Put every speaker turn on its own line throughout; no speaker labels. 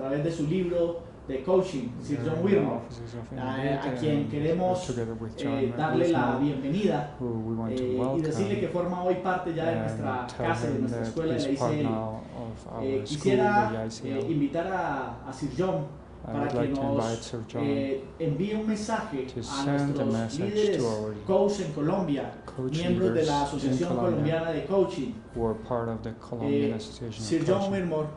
través de su libro de coaching, Sir John Whitmore, a quien queremos darle la bienvenida y decirle que forma hoy parte ya de nuestra casa, de nuestra escuela de la ICL. Quisiera invitar a Sir John para que nos envíe un mensaje a nuestros líderes coach en Colombia, miembros de la Asociación Colombiana de Coaching. Sir John Whitmore,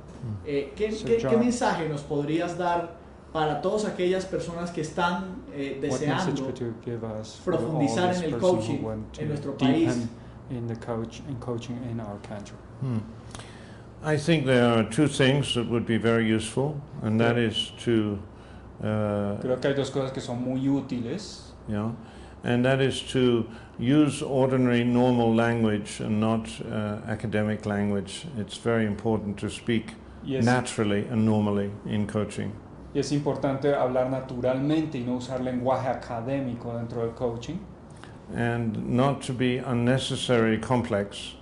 ¿qué mensaje nos podrías dar para todas aquellas personas que están deseando profundizar en el coaching en nuestro país?
I think there are two things that would be very useful, and that is to
creo que hay dos cosas que son muy útiles.
Yeah, and that is to use ordinary, normal language and not academic language. It's very important to speak naturally and normally in coaching.
Y es importante hablar naturalmente y no usar lenguaje académico dentro del coaching.
And not to be unnecessarily complex.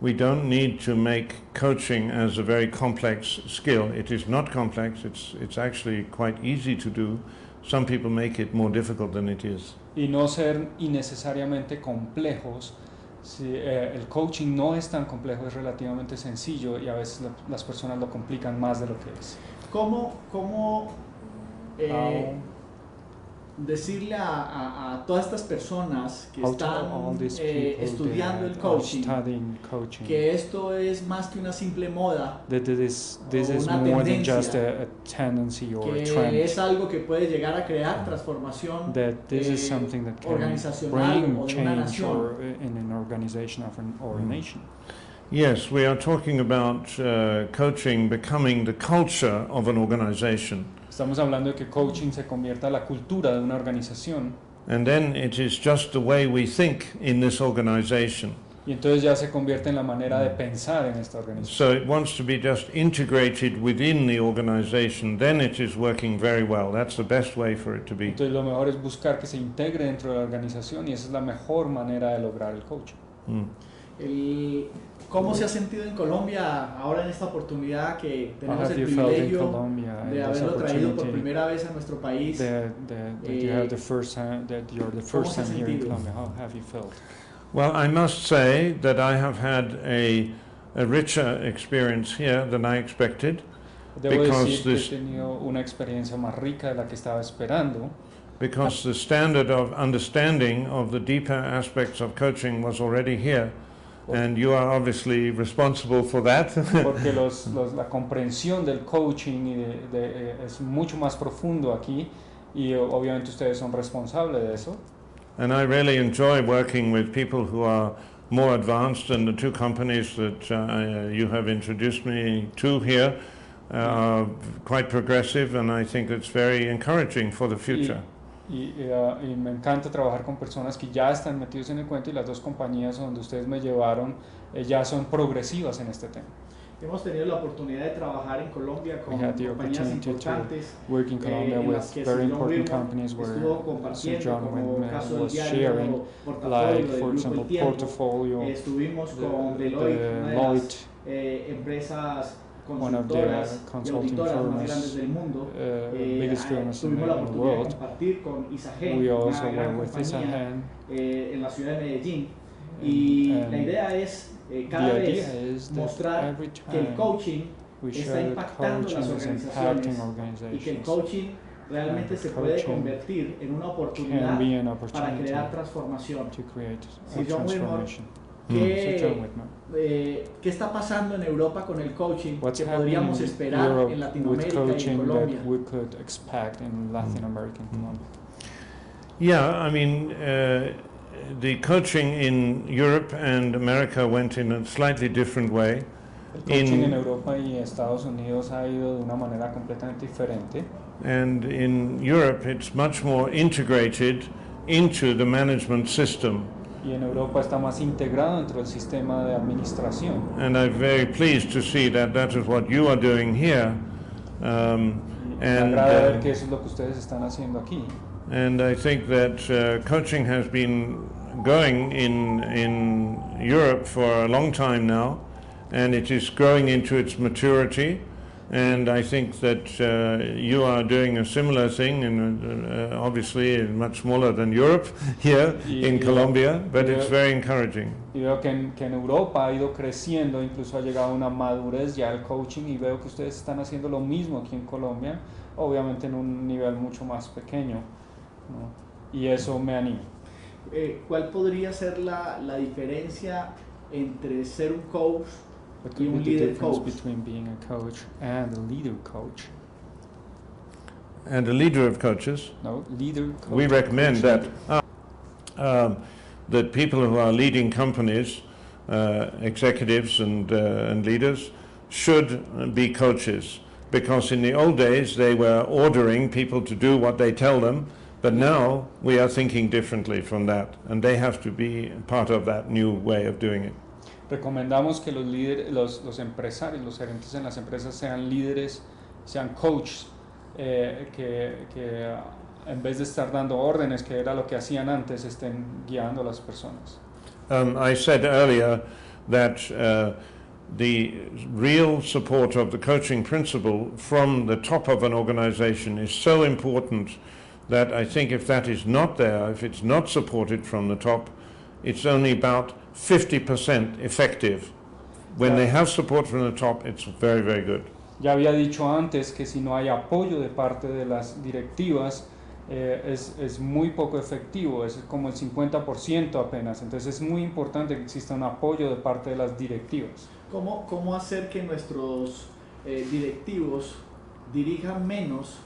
We don't need to make coaching as a very complex skill. It is not complex. It's actually quite easy to do. Some people make it more difficult than it is.
Y no ser innecesariamente complejos. Si, el coaching no es tan complejo, es relativamente sencillo y a veces las personas lo complican más de lo que es.
¿Cómo decirle a todas estas personas que están estudiando el coaching que esto es más que una simple moda o una tendencia, que es algo que puede llegar a crear transformación organizacional o de una nación?
Yes, we are talking about coaching becoming the culture of an organization.
Estamos hablando de que coaching se convierta en la cultura de una organización.
And then it is just the way we think in this organization.
Y entonces ya se convierte en la manera de pensar en esta organización.
So it wants to be just integrated within the organization, then it is working very well. That's the best way for it to be.
Entonces lo mejor es buscar que se integre dentro de la organización y esa es la mejor manera de lograr el coaching.
¿Cómo se ha sentido en Colombia ahora en esta oportunidad que tenemos el privilegio de haberlo traído por primera vez a nuestro país? ¿Cómo se ha sentido?
Well, I must say that I have had a richer experience here than I expected.
Debo decir que he tenido una experiencia más rica de la que estaba esperando.
Because the standard of understanding of the deeper aspects of coaching was already here. And you are obviously responsible for that.
Porque la comprensión del coaching es mucho más profundo aquí y obviamente ustedes son responsables de eso.
And I really enjoy working with people who are more advanced than the two companies that you have introduced me to here are quite progressive, and I think it's very encouraging for the future.
Y me encanta trabajar con personas que ya están metidos en el cuento y las dos compañías donde ustedes me llevaron ya son progresivas en este tema.
Hemos tenido la oportunidad de trabajar en Colombia con compañías importantes
en las que Sir John Whitmore
estuvo compartiendo, como el caso del diario Portafolio del Grupo El Tiempo. Estuvimos con Deloitte, una de las empresas consultoras y auditoras más grandes del mundo. Tuvimos la oportunidad de compartir con Isagen, una gran compañía en la ciudad de Medellín, y la idea es cada vez mostrar que el coaching está impactando las organizaciones y que el coaching realmente se puede convertir en una oportunidad para crear transformación. Sir John Whitmore, ¿qué está pasando en Europa con el coaching que podríamos esperar en Latinoamérica y en Colombia?
Yeah, I mean, the coaching in Europe and America went in a slightly different way.
El coaching en Europa y Estados Unidos ha ido de una manera completamente diferente.
And in Europe, it's much more integrated into the management system.
Y en Europa está más integrado dentro del sistema de administración.
And I'm very pleased to see that that is what you are doing here.
Me agrada ver que eso es lo que ustedes están haciendo aquí.
And I think that coaching has been going in Europe for a long time now, and it is growing into its maturity, And I think that you are doing a similar thing, and obviously much smaller than Europe here in Colombia, but it's very encouraging.
Y veo que en Europa ha ido creciendo, incluso ha llegado a una madurez ya el coaching, y veo que ustedes están haciendo lo mismo aquí en Colombia, obviamente en un nivel mucho más pequeño, ¿no? Y eso me anima.
¿Cuál podría ser la diferencia entre ser un coach y un líder coach?
Between being a coach and a leader coach.
And a leader of coaches.
No, leader coach.
We recommend that that people who are leading companies, executives and leaders, should be coaches, because in the old days they were ordering people to do what they tell them, but now we are thinking differently from that, and they have to be part of that new way of doing it.
Recomendamos que los líderes, los empresarios, los gerentes en las empresas sean líderes, sean coaches, que en vez de estar dando órdenes, que era lo que hacían antes, estén guiando a las personas.
I said earlier that the real support of the coaching principle from the top of an organization is so important that I think if that is not there, if it's not supported from the top, it's only about 50% effective. When they have support from the top, it's very, very good.
Ya había dicho antes que si no hay apoyo de parte de las directivas, es muy poco efectivo, es como el 50% apenas. Entonces es muy importante que exista un apoyo de parte de las directivas.
¿Cómo hacer que nuestros directivos dirijan menos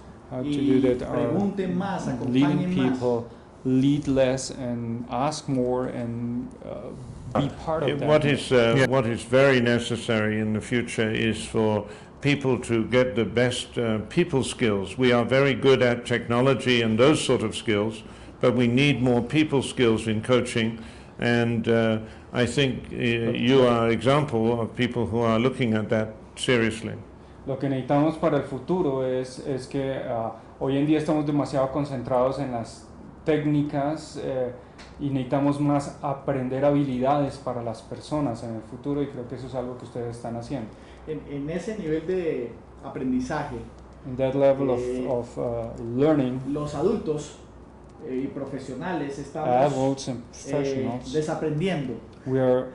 y pregunten más, acompañen más?
Lead less and ask more and be part of that.
What is very necessary in the future is for people to get the best people skills. We are very good at technology and those sort of skills, but we need more people skills in coaching, and I think you are an example of people who are looking at that seriously.
Lo que necesitamos para el futuro es que hoy en día estamos demasiado concentrados en las técnicas y necesitamos más aprender habilidades para las personas en el futuro, y creo que eso es algo que ustedes están haciendo.
En ese nivel de aprendizaje,
in that level of learning,
los adultos y profesionales estamos desaprendiendo.
We are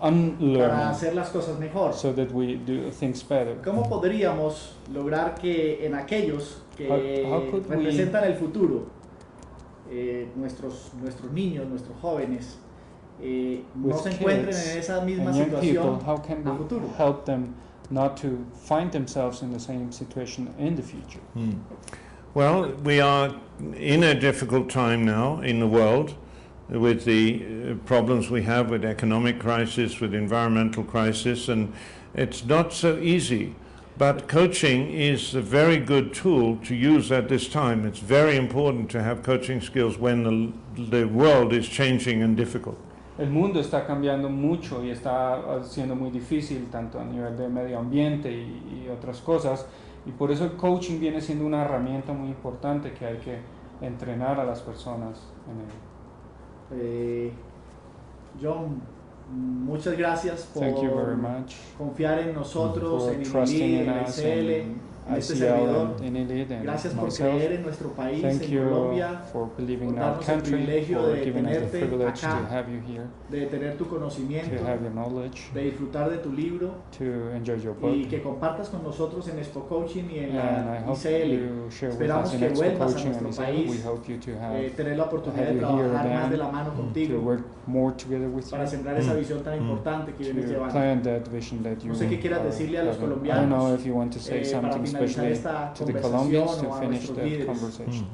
unlearning
para hacer las cosas mejor.
So that we do things better.
¿Cómo podríamos lograr que en aquellos que representan el futuro, nuestros niños, nuestros jóvenes, no se encuentren en esa misma situación
how can we
a futuro?
Help them not to find themselves in the same situation in the future?
Well, we are in a difficult time now in the world with the problems we have with economic crisis, with environmental crisis, and it's not so easy. But coaching is a very good tool to use at this time. It's very important to have coaching skills when the world is changing and difficult.
El mundo está cambiando mucho y está siendo muy difícil, tanto a nivel de medio ambiente y otras cosas, y por eso el coaching viene siendo una herramienta muy importante que hay que entrenar a las personas en él.
John, muchas gracias por confiar en nosotros, en INELID, en SL, en este servidor. Gracias por creer en nuestro país, en Colombia, por darnos el privilegio de tenerte acá, de tener tu conocimiento, de disfrutar de tu libro, y que compartas con nosotros en EXPOCOACHING y en la ICL. Esperamos que vuelvas a nuestro país, tener la oportunidad de trabajar más de la mano contigo para sembrar esa visión tan importante que vienes llevando. No sé qué quieras decirle a los colombianos para finalizar esta conversación o a nuestros líderes.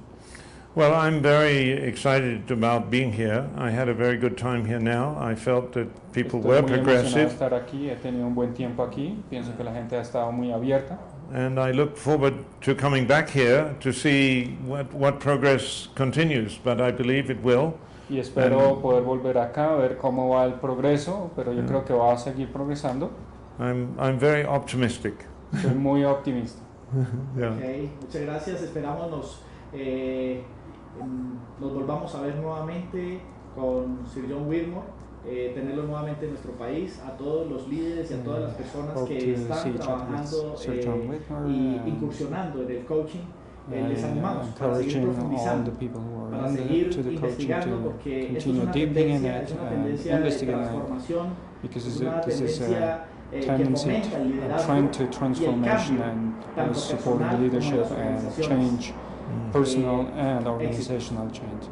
Well, I'm very excited about being here. I had a very good time here now. I felt that people were progressive.
Estar aquí. He tenido un buen tiempo aquí. Pienso que la gente ha estado muy abierta.
And I look forward to coming back here to see what progress continues, but I believe it will.
Y espero poder volver acá a ver cómo va el progreso, pero yo creo que va a seguir progresando.
I'm very optimistic.
Soy muy optimista.
Okay, muchas gracias. Esperamos nos volvamos a ver nuevamente con Sir John Whitmore tenerlo nuevamente en nuestro país, a todos los líderes y a todas las personas que están trabajando y incursionando en el coaching. Les animamos para seguir profundizando, para seguir investigando, porque esto es una tendencia de transformación, es una tendencia que fomenta el liderazgo y el cambio, tanto personal como
leadership
en las
and
organizaciones.
change, personal and organizational change.